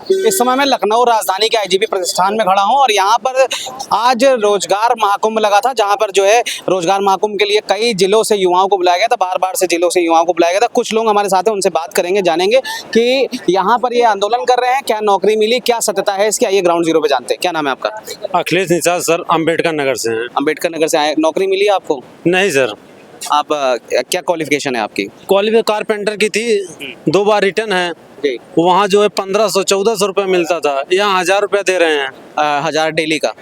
इस समय मैं लखनऊ राजधानी के आईजीपी प्रतिष्ठान में खड़ा हूं और यहाँ पर आज रोजगार महाकुंभ लगा था, जहाँ पर जो है रोजगार महाकुंभ के लिए कई जिलों से युवाओं को बुलाया गया था, बार बार से जिलों से युवाओं को बुलाया गया था। कुछ लोग हमारे साथ हैं, उनसे बात करेंगे, जानेंगे कि यहाँ पर ये आंदोलन कर रहे हैं, क्या नौकरी मिली, क्या सत्यता है इसकी। आइए ग्राउंड जीरो पे जानते हैं। क्या नाम है आपका? अखिलेश निषाद सर, अम्बेडकर नगर से हैं। अम्बेडकर नगर से आए। नौकरी मिली है आपको? नहीं सर, आप क्या क्वालिफिकेशन है आपकी? क्वालिफाई कारपेंटर की थी, 2 बार रिटर्न है। जी। वहाँ जो है 1500-1400 रुपये मिलता था, यहाँ 1000 रुपया दे रहे हैं। 1000 डेली का?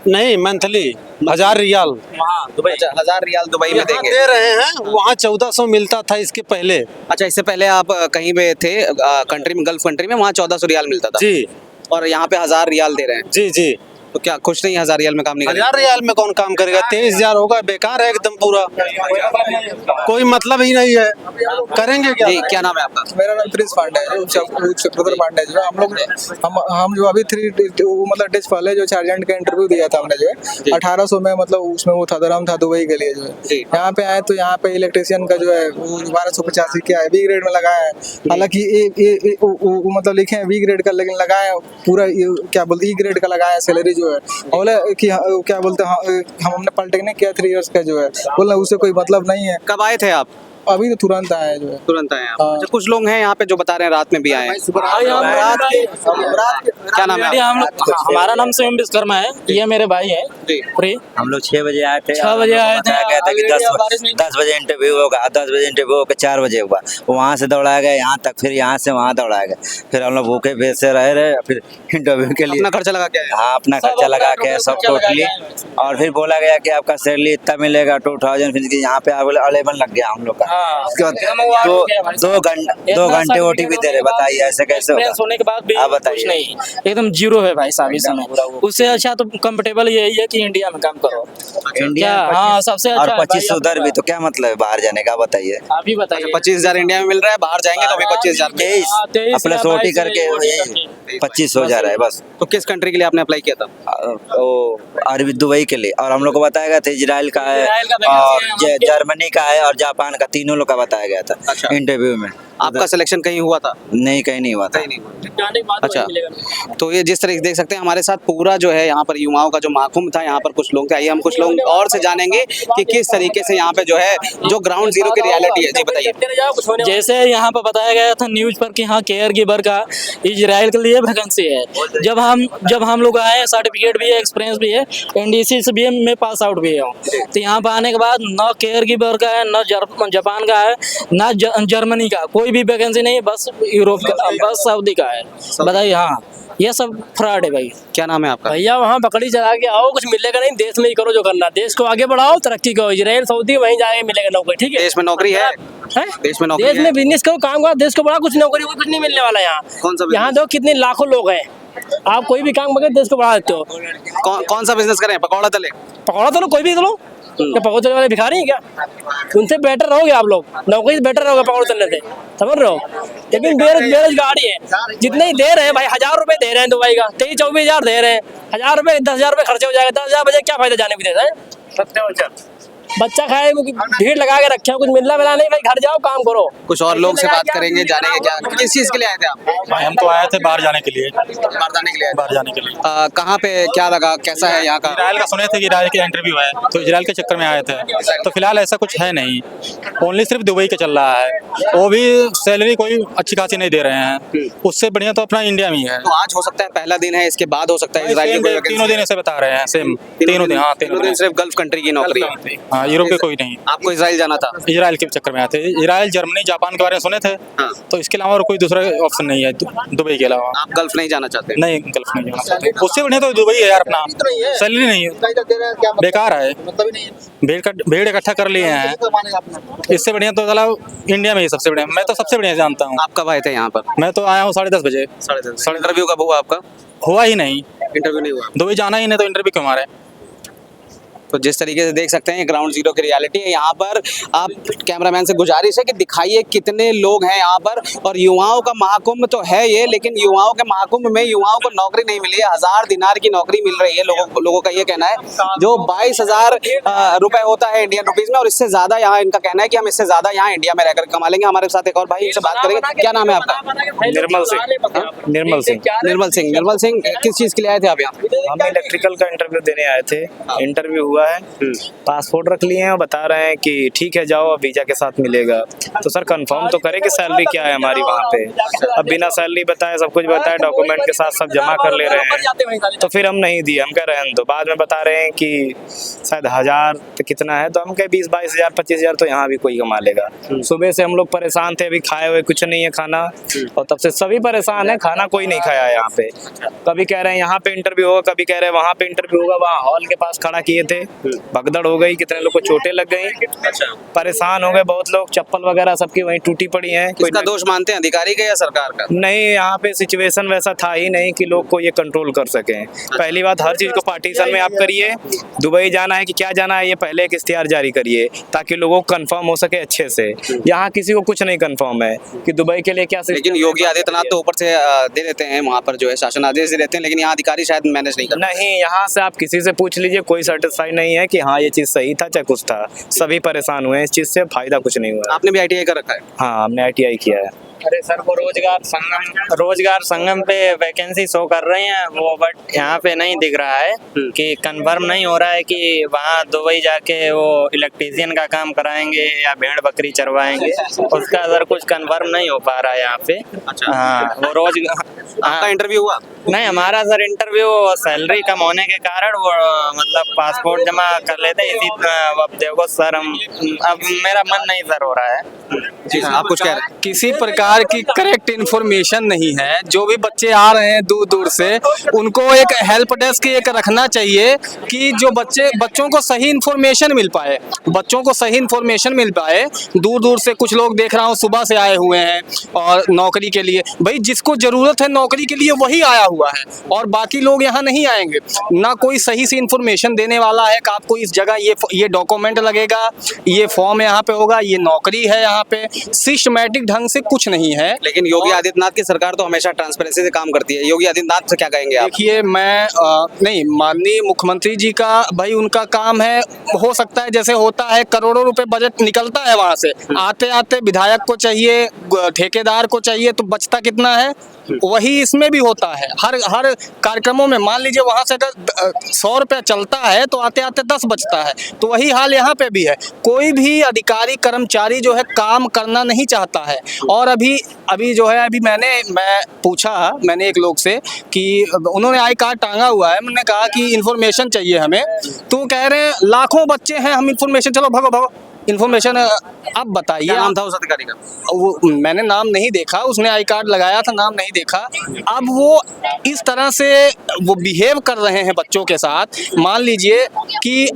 नहीं, मंथली 1000 रियाल। वहाँ दुबई 1000 रियाल दुबई में यहाँ देंगे? दे रहे हैं, वहाँ 1400 मिलता था इसके पहले। अच्छा, इससे पहले आप कहीं पे थे कंट्री में, गल्फ कंट्री में, वहाँ 1400 रियाल मिलता था जी और यहाँ पे 1000 रियाल दे रहे हैं। जी जी। तो क्या खुश नहीं? 1000 रियाल में काम नहीं करेंगे? 1000 रियाल में कौन काम करेगा? 23,000 होगा, बेकार है एकदम पूरा, कोई मतलब ही नहीं है। करेंगे क्या? जी, क्या नाम है आपका? मेरा नाम प्रिंस पांडे है, चक्रधर पांडे जो हम लोग हम जो अभी मतलब डेज पहले जो चार्जेंट का इंटरव्यू दिया था हमने, जो है 1800 में, मतलब उसमें वो था दरम था दुबई के लिए, जो है यहाँ पे आए तो यहाँ पे इलेक्ट्रिशियन का जो है वो 1285 क्या है, बी ग्रेड में लगाया है। हालांकि मतलब लिखे हैं बी ग्रेड का, लेकिन लगाया पूरा क्या बोलते ई ग्रेड का लगाया है। सैलरी जो है बोले कि क्या बोलते हैं, हमने पॉलिटेक्निक किया 3 इयर्स का, जो है बोला उससे कोई मतलब नहीं है। कब आए थे आप? अभी तो तुरंत आया जो है। तुरंत आए आप? हाँ। अच्छा, कुछ लोग हैं यहाँ पे जो बता रहे हैं रात में भी आए हैं। क्या नाम है आपका? हम लोग, हमारा नाम स्वयं विश्वकर्मा है, ये मेरे भाई है। जी। प्रिय, हम लोग 6 बजे आए थे। 6 बजे आए थे। बताया गया था कि 10 बजे इंटरव्यू होगा, 10 बजे इंटरव्यू होकर 4 बजे हुआ। वहाँ से दौड़ाया गया यहाँ तक, फिर यहाँ से वहाँ दौड़ाया गया, फिर हम लोग भूखे पेट से रहे, फिर इंटरव्यू के लिए अपना खर्चा लगा के आए? हाँ, अपना खर्चा लगा के सब टोटली। और फिर बोला गया कि आपका सैलरी इतना मिलेगा 2000, फिर यहाँ पे 11 लग गया हम लोग का। उसके बाद 2 घंटे ओटीपी दे रहे, बताइए ऐसे कैसे होगा? होने के बाद भी आप कुछ बताइए। नहीं, एकदम जीरो है भाई साहब इस समय। उससे अच्छा तो कंफर्टेबल यही है कि इंडिया में काम करो। इंडिया क्या? में हाँ, सबसे अच्छा और है 25 भाई, उधर भी, तो क्या मतलब है बाहर जाने का? बताइए। आप ही बताइए। 25,000 इंडिया में मिल रहा है, बाहर जाएंगे तो भी 25,000 में। 23 प्लस ओटी करके यही 25 हो जा रहा है बस। तो किस कंट्री के लिए आपने अप्लाई किया था? अरबी दुबई के लिए, और हम लोग को बताया गया था इजराइल का है इजराइल का और vacancy है, जर्मनी का है और जापान का, तीनों लोग का बताया गया था। अच्छा। इंटरव्यू में आपका सिलेक्शन कहीं हुआ था? नहीं, कहीं नहीं हुआ था। कहीं नहीं हुआ। जाने के बाद अच्छा। वही मिलेगा। तो ये जिस तरह से देख सकते हैं हमारे साथ पूरा जो है यहाँ पर युवाओं का जो महाकुंभ था, यहाँ पर कुछ लोग थे। आइए हम कुछ लोग और से जानेंगे कि किस तरीके से यहाँ पे जो है जो ग्राउंड जीरो की रियलिटी है। जी बताइए। जैसे यहाँ पर बताया गया था न्यूज पर कि हाँ केयर गिवर का इजराइल के लिए वैकेंसी है। जब हम लोग आए, सर्टिफिकेट भी है, एक्सपीरियंस भी है, एनडीसी से भी मैं पास आउट भी हूँ। तो यहाँ पर आने के बाद न केयर गिवर का है, न जापान का है, न जर्मनी का, कोई भी वैकेंसी नहीं है, बस यूरोप का, बस सऊदी का है। बताइए। हाँ, ये सब फ्रॉड है भाई। क्या नाम है आपका? भैया वहाँ बकरी चला के आओ, कुछ मिलेगा नहीं, देश में ही करो जो करना, देश को आगे बढ़ाओ, तरक्की करो। इजराइल सऊदी वहीं जाके मिलेगा नौकरी, ठीक है? देश में नौकरी है? हैं? देश में नौकरी देश है? में बिजनेस करो, काम करो, देश को बढ़ाओ, कुछ नौकरी कुछ नहीं मिलने वाला यहाँ। कौन सा business? यहाँ देखो कितने लाखों लोग हैं, आप कोई भी काम करके देश को बढ़ा देते हो। कौन सा बिजनेस करें? पकौड़ा तले? पकौड़ा तो लो, कोई भी तो लो। क्या पकौड़े तलने वाले भिखारी हैं क्या? उनसे बेटर रहोगे आप लोग, नौकरी से बेटर रहोगे पकौड़े तलने से, समझ रहे हो? लेकिन बेरोजगारी है, जितने ही दे रहे हैं भाई, 1000 रुपए दे रहे हैं दुबई का, 23-24 हजार दे रहे हैं, 1000 रुपए 10,000 रुपए खर्चे हो जाएगा, 10,000 बजे क्या फायदा जाने विदेश है? बच्चा खाए, भीड़ लगा के रखे हो, कुछ मिलना मिला नहीं भाई, घर जाओ काम करो। कुछ और लोग से बात करेंगे, जानेंगे क्या किस चीज के लिए आए थे आप? भाई हम तो आए थे बाहर जाने के लिए, बाहर जाने के लिए आए थे। बाहर जाने के लिए। कहाँ पे क्या लगा, कैसा है यहाँ का? इजराइल का सुने थे कि इजराइल के इंटरव्यू है, तो इजराइल के चक्कर में आए थे। तो फिलहाल ऐसा कुछ है नहीं, ओनली सिर्फ दुबई का चल रहा है, वो भी सैलरी कोई अच्छी खासी नहीं दे रहे हैं, उससे बढ़िया तो अपना इंडिया में ही है। तो आज हो सकता है पहला दिन है, इसके बाद हो सकता है इजराइल की कोई तीनों दिन ऐसे बता रहे हैं, सेम तीनों दिन। हाँ, तीनों दिन सिर्फ गल्फ कंट्री की नौकरी है। हाँ, यूरोप के कोई नहीं। आपको इजराइल जाना था? इजराइल के चक्कर में आए थे, इजराइल, जर्मनी, जापान के बारे में सुने थे। हाँ। तो इसके अलावा और कोई दूसरा ऑप्शन नहीं है दुबई के अलावा। आप गल्फ नहीं जाना चाहते? नहीं, गल्फ नहीं जाना चाहते, उससे बढ़िया तो दुबई है यार, अपना सैलरी नहीं है, बेकार है, भीड़ इकट्ठा कर लिए हैं, इससे बढ़िया तो चला इंडिया में ही सबसे बढ़िया। मैं तो सबसे बढ़िया जानता हूँ। आप कब आए थे यहाँ पर? मैं तो आया हूँ 10:30 बजे। 10:30। इंटरव्यू कब हुआ आपका? हुआ ही नहीं, इंटरव्यू नहीं हुआ? दुबई जाना ही नहीं तो इंटरव्यू क्यों मारे? तो जिस तरीके से देख सकते हैं ग्राउंड जीरो की रियलिटी है यहाँ पर। आप कैमरामैन से गुजारिश है कि दिखाइए कितने लोग हैं यहाँ पर। और युवाओं का महाकुंभ तो है ये, लेकिन युवाओं के महाकुंभ में युवाओं को नौकरी नहीं मिली है। 1000 दिनार की नौकरी मिल रही है लोगों का ये कहना है, जो 22,000 रुपए होता है इंडियन रुपीज में। और इससे ज्यादा यहाँ इनका कहना है कि हम इससे ज्यादा यहाँ इंडिया में रहकर कमा लेंगे। हमारे साथ एक और भाई, इनसे बात करेंगे। क्या नाम है आपका? निर्मल सिंह। निर्मल सिंह। निर्मल सिंह किस चीज के लिए आए थे आप यहाँ? हम इलेक्ट्रिकल का इंटरव्यू देने आए थे। इंटरव्यू हुआ है, पासपोर्ट रख लिए हैं और बता रहे हैं कि ठीक है जाओ, अब वीजा के साथ मिलेगा। तो सर कंफर्म तो करें कि सैलरी क्या है हमारी वहाँ पे। अब बिना सैलरी बताए सब कुछ बताए, डॉक्यूमेंट के साथ सब जमा कर ले रहे हैं। तो फिर हम नहीं दिए, हम कह रहे हैं। तो बाद में बता रहे हैं कि शायद 1000 तो कितना है, तो हम कहे 20-22 हज़ार 25 हज़ार तो यहाँ भी कोई कमा लेगा। सुबह से हम लोग परेशान थे, अभी खाए हुए कुछ नहीं है खाना, और तब से सभी परेशान है, खाना कोई नहीं खाया है यहाँ पे। कभी कह रहे हैं यहाँ पे इंटरव्यू होगा, कभी कह रहे हैं वहाँ पे इंटरव्यू होगा। वहाँ हॉल के पास खड़ा किए थे, भगदड़ हो गई, कितने लोग को चोटें लग गई, परेशान हो गए बहुत लोग। चप्पल वगैरह सबकी वहीं टूटी पड़ी है। किसका दोष मानते हैं, अधिकारी का या सरकार का? नहीं, यहाँ पे सिचुएशन वैसा था ही नहीं कि लोग को ये कंट्रोल कर सकें। पहली बात, हर चीज को पार्टीशन में आप करिए। दुबई जाना है कि क्या जाना है, ये पहले एक इश्तिहार जारी करिए ताकि लोगों को कंफर्म हो सके अच्छे से। यहाँ किसी को कुछ नहीं कंफर्म है कि दुबई के लिए क्या। लेकिन योगी आदित्यनाथ तो ऊपर से दे देते हैं, वहाँ पर जो है शासन आदेश दे देते हैं, लेकिन यहाँ अधिकारी शायद मैनेज नहीं करते। नहीं, यहाँ से आप किसी से पूछ लीजिए, कोई सेटिस्फाई नहीं है कि हाँ ये चीज सही था चाहे कुछ था। सभी परेशान हुए हैं इस चीज से, फायदा कुछ नहीं हुआ। आपने भी ITI कर रखा है? हाँ, हमने ITI किया है। अरे सर, वो रोजगार संगम पे वैकेंसी शो कर रहे हैं वो, बट यहाँ पे नहीं दिख रहा है कि कंफर्म नहीं हो रहा है कि वहाँ दुबई जाके वो इलेक्ट्रीशियन का काम कराएंगे या भेड़ बकरी चरवाएंगे। उसका सर कुछ कंफर्म नहीं हो पा रहा है यहाँ पे। हाँ, वो आपका इंटरव्यू हुआ? नहीं, हमारा सर इंटरव्यू सैलरी कम होने के कारण वो मतलब पासपोर्ट जमा कर लेते इसी। अब देखो सर, अब मेरा मन नहीं सर हो रहा है। जी, आप कुछ कह रहे हैं? किसी प्रकार की करेक्ट इन्फॉर्मेशन नहीं है। जो भी बच्चे आ रहे हैं दूर दूर से, उनको एक हेल्प डेस्क एक रखना चाहिए कि जो बच्चों को सही इन्फॉर्मेशन मिल पाए, दूर दूर से कुछ लोग देख रहा हूँ सुबह से आए हुए हैं और नौकरी के लिए। भाई जिसको जरूरत है नौकरी के लिए वही आया हुआ है, और बाकी लोग यहाँ नहीं आएंगे। ना कोई सही से इन्फॉर्मेशन देने वाला है कि आपको इस जगह ये डॉक्यूमेंट लगेगा, ये फॉर्म यहाँ पे होगा, ये नौकरी है। यहाँ पे सिस्टमैटिक ढंग से कुछ नहीं है। लेकिन योगी आदित्यनाथ की सरकार तो हमेशा ट्रांसपेरेंसी से काम करती है। योगी आदित्यनाथ से क्या कहेंगे आप? देखिए, मैं नहीं, माननीय मुख्यमंत्री जी का भाई उनका काम है। हो सकता है जैसे होता है, करोड़ों रुपए बजट निकलता है वहां से, आते आते विधायक को चाहिए, ठेकेदार को चाहिए, तो बचता कितना है? वही इसमें भी होता है। हर कार्यक्रमों में मान लीजिए वहां से अगर 100 रुपया चलता है तो आते आते 10 बचता है। तो वही हाल यहाँ पे भी है। कोई भी अधिकारी कर्मचारी जो है काम करना नहीं चाहता है। और अभी जो है, मैं पूछा मैंने एक लोग से कि उन्होंने आई कार्ड टांगा हुआ है। मैंने कहा कि इन्फॉर्मेशन चाहिए हमें, तो कह रहे हैं लाखों बच्चे हैं, हम इन्फॉर्मेशन, चलो भगो इन्फॉर्मेशन। अब बताइए, क्या नाम था उस अधिकारी का? वो मैंने नाम नहीं देखा, उसने आई कार्ड लगाया था, नाम नहीं देखा। अब वो इस तरह से वो बिहेव कर रहे हैं बच्चों के साथ। मान लीजिए कि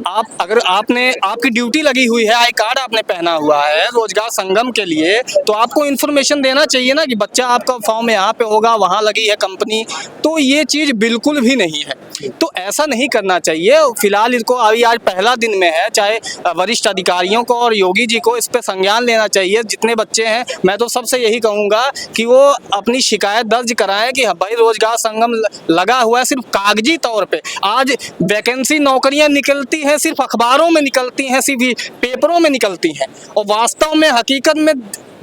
अगर आपकी ड्यूटी लगी हुई है, आई कार्ड आपने पहना हुआ है रोजगार संगम के लिए, तो आपको इन्फॉर्मेशन देना चाहिए ना कि बच्चा आपका फॉर्म यहाँ पे होगा, वहाँ लगी है कंपनी। तो ये चीज़ बिल्कुल भी नहीं है, तो ऐसा नहीं करना चाहिए। फिलहाल इसको आज पहला दिन में है, चाहे वरिष्ठ अधिकारियों को और योगी जी को इस पे संज्ञान लेना चाहिए। जितने बच्चे हैं, मैं तो सबसे यही कहूँगा कि वो अपनी शिकायत दर्ज कराएं कि भाई रोजगार संगम लगा हुआ है सिर्फ कागजी तौर पे। आज वैकेंसी नौकरियां निकलती हैं, सिर्फ अखबारों में निकलती हैं, सिर्फ पेपरों में निकलती हैं, और वास्तव में हकीकत में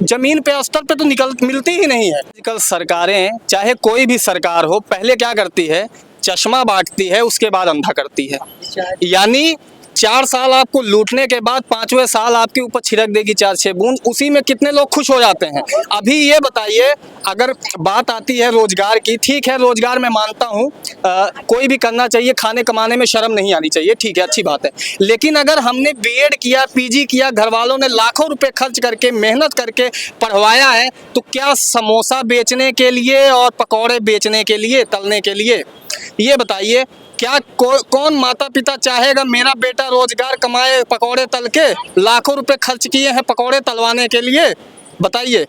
जमीन पे स्तर पे तो मिलती ही नहीं है। आजकल सरकारें, चाहे कोई भी सरकार हो, पहले क्या करती है? चश्मा बांटती है, उसके बाद अंधा करती है। यानी 4 साल आपको लूटने के बाद 5वें साल आपके ऊपर छिड़क देगी 4-6 बूंद। उसी में कितने लोग खुश हो जाते हैं। अभी ये बताइए, अगर बात आती है रोजगार की, ठीक है रोजगार मैं मानता हूँ, कोई भी करना चाहिए, खाने कमाने में शर्म नहीं आनी चाहिए, ठीक है, अच्छी बात है। लेकिन अगर हमने B.Ed किया, PG किया, घर वालों ने लाखों रुपए खर्च करके मेहनत करके पढ़वाया है, तो क्या समोसा बेचने के लिए और पकौड़े बेचने के लिए, तलने के लिए? ये बताइए, क्या कौन माता पिता चाहेगा मेरा बेटा रोजगार कमाए, पकौड़े तल के? लाखों रुपए खर्च किए हैं पकौड़े तलवाने के लिए, बताइए।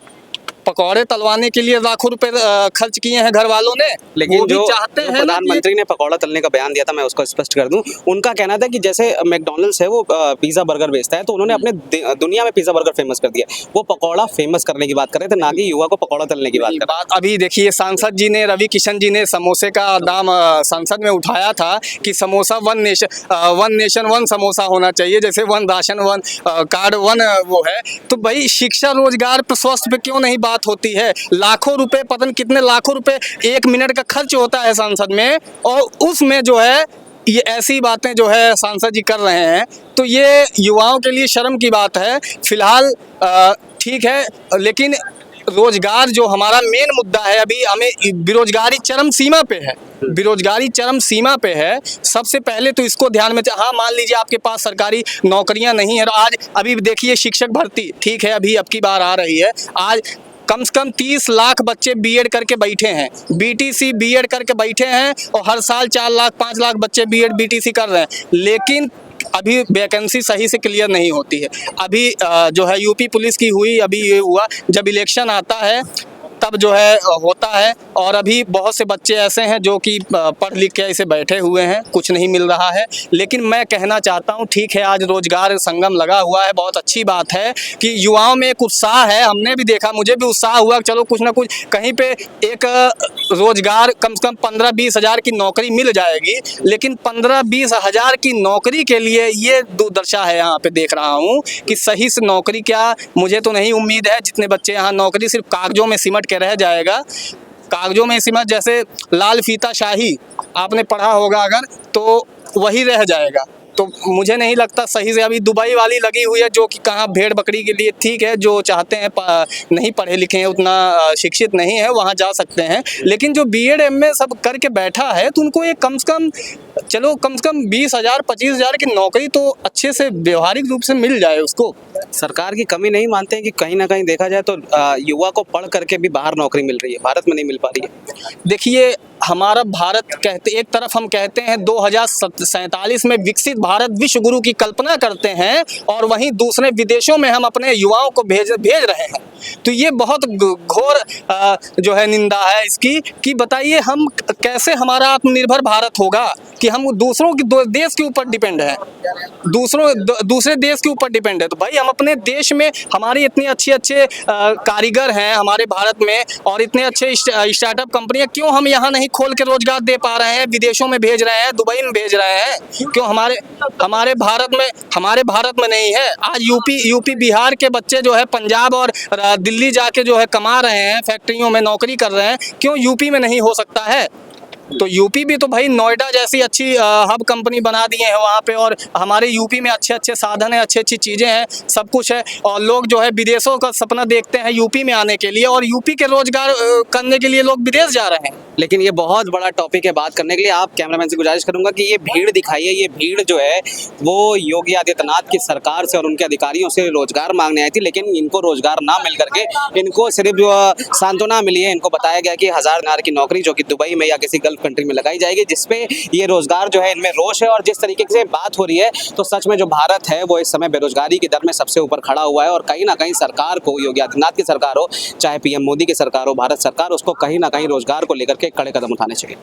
पकौड़े तलवाने के लिए लाखों रुपए खर्च किए हैं घर वालों ने। लेकिन वो भी जो चाहते हैं ना कि प्रधानमंत्री ने पकौड़ा तलने का बयान दिया था, मैं उसको स्पष्ट कर दूं, उनका कहना था कि जैसे मैकडॉनल्ड्स है वो पिज्जा बर्गर बेचता है, तो उन्होंने अपने दुनिया में पिज्जा बर्गर फेमस कर दिया। वो पकौड़ा फेमस करने की बात कर रहे थे, ना कि युवा को पकौड़ा तलने की बात कर रहे बात अभी देखिए, सांसद जी ने, रवि किशन जी ने समोसे का दाम संसद में उठाया था कि samosa one nation one samosa होना चाहिए, जैसे one ration one card one वो है। तो भाई शिक्षा, रोजगार पे, स्वास्थ्य पे क्यों नहीं बात होती है? लाखों रुपए, पता नहीं कितने लाखों रुपए 1 मिनट का खर्च होता है संसद में, और उसमें जो है ये ऐसी बातें जो है सांसद जी कर रहे हैं, तो ये युवाओं के लिए शर्म की बात है। फिलहाल ठीक है, लेकिन रोजगार जो हमारा मेन मुद्दा है, अभी हमें बेरोजगारी चरम सीमा पे है, बेरोजगारी चरम सीमा पे है। सबसे पहले तो इसको ध्यान में, हाँ मान लीजिए आपके पास सरकारी नौकरियां नहीं है, आज अभी देखिए शिक्षक भर्ती, ठीक है अभी अब की बार आ रही है, आज कम से कम 30 लाख बच्चे बीएड करके बैठे हैं, बीटीसी बीएड करके बैठे हैं, और हर साल 4 लाख 5 लाख बच्चे बीएड बीटीसी कर रहे हैं, लेकिन अभी वैकेंसी सही से क्लियर नहीं होती है। अभी जो है यूपी पुलिस की हुई, अभी ये हुआ, जब इलेक्शन आता है तब जो है होता है, और अभी बहुत से बच्चे ऐसे हैं जो कि पढ़ लिख के ऐसे बैठे हुए हैं, कुछ नहीं मिल रहा है। लेकिन मैं कहना चाहता हूं, ठीक है आज रोजगार संगम लगा हुआ है, बहुत अच्छी बात है कि युवाओं में एक उत्साह है, हमने भी देखा, मुझे भी उत्साह हुआ, चलो कुछ ना कुछ कहीं पे एक रोजगार कम से कम 15-20 हज़ार की नौकरी मिल जाएगी। लेकिन 15-20 हज़ार की नौकरी के लिए ये दुर्दशा है यहाँ पे देख रहा हूँ कि सही से नौकरी क्या, मुझे तो नहीं उम्मीद है। जितने बच्चे यहाँ नौकरी सिर्फ कागजों में सिमट के रह जाएगा, कागजों में सिमट, जैसे लाल फीता शाही आपने पढ़ा होगा अगर, तो वही रह जाएगा। तो मुझे नहीं लगता सही से, अभी दुबई वाली लगी हुई है जो कि कहाँ भेड़ बकरी के लिए, ठीक है जो चाहते हैं नहीं पढ़े लिखे हैं, उतना शिक्षित नहीं है, वहाँ जा सकते हैं। लेकिन जो बीएड एमए सब करके बैठा है, तो उनको एक कम से कम, चलो कम से कम 20 हज़ार 25 हज़ार की नौकरी तो अच्छे से व्यवहारिक रूप से मिल जाए उसको। सरकार की कमी नहीं मानते हैं कि कहीं ना कहीं देखा जाए तो युवा को पढ़ करके भी बाहर नौकरी मिल रही है, भारत में नहीं मिल पा रही है? देखिए हमारा भारत, कहते एक तरफ हम कहते हैं 2047 में विकसित भारत विश्व गुरु की कल्पना करते हैं, और वहीं दूसरे विदेशों में हम अपने युवाओं को भेज रहे हैं। तो ये बहुत घोर जो है निंदा है इसकी, कि बताइए हम कैसे हमारा आत्मनिर्भर भारत होगा कि हम दूसरों के देश के ऊपर डिपेंड है, दूसरे देश के ऊपर डिपेंड है। तो भाई हम अपने देश में, हमारी इतनी अच्छे कारीगर हैं हमारे भारत में, और इतने अच्छे स्टार्टअप कंपनियां, क्यों हम यहाँ नहीं खोल के रोजगार दे पा रहे हैं? विदेशों में भेज रहे हैं, दुबई में भेज रहे हैं, क्यों हमारे भारत में नहीं है? आज यूपी बिहार के बच्चे जो है पंजाब और दिल्ली जाके जो है कमा रहे हैं, फैक्ट्रियों में नौकरी कर रहे हैं, क्यों यूपी में नहीं हो सकता है? तो यूपी भी तो भाई नोएडा जैसी अच्छी हब कंपनी बना दिए हैं वहाँ पे, और हमारे यूपी में अच्छे साधन है, अच्छी चीज़ें हैं, सब कुछ है, और लोग जो है विदेशों का सपना देखते हैं यूपी में आने के लिए, और यूपी के रोजगार करने के लिए लोग विदेश जा रहे हैं। लेकिन ये बहुत बड़ा टॉपिक है बात करने के लिए। आप कैमरामैन से गुजारिश करूंगा कि ये भीड़ दिखाइए, ये भीड़ जो है वो योगी आदित्यनाथ की सरकार से और उनके अधिकारियों से रोजगार मांगने आई थी, लेकिन इनको रोजगार ना मिल करके इनको सिर्फ सांत्वना मिली है। इनको बताया गया कि 1000 दिनार की नौकरी जो कि दुबई में या किसी गल्फ कंट्री में लगाई जाएगी, जिसपे ये रोजगार जो है इनमें रोष है। और जिस तरीके से बात हो रही है, तो सच में जो भारत है वो इस समय बेरोजगारी की दर में सबसे ऊपर खड़ा हुआ है, और कहीं ना कहीं सरकार को, योगी आदित्यनाथ की सरकार हो चाहे पीएम मोदी की सरकार हो, भारत सरकार, उसको कहीं ना कहीं रोजगार को लेकर के कड़े कदम उठाने चाहिए।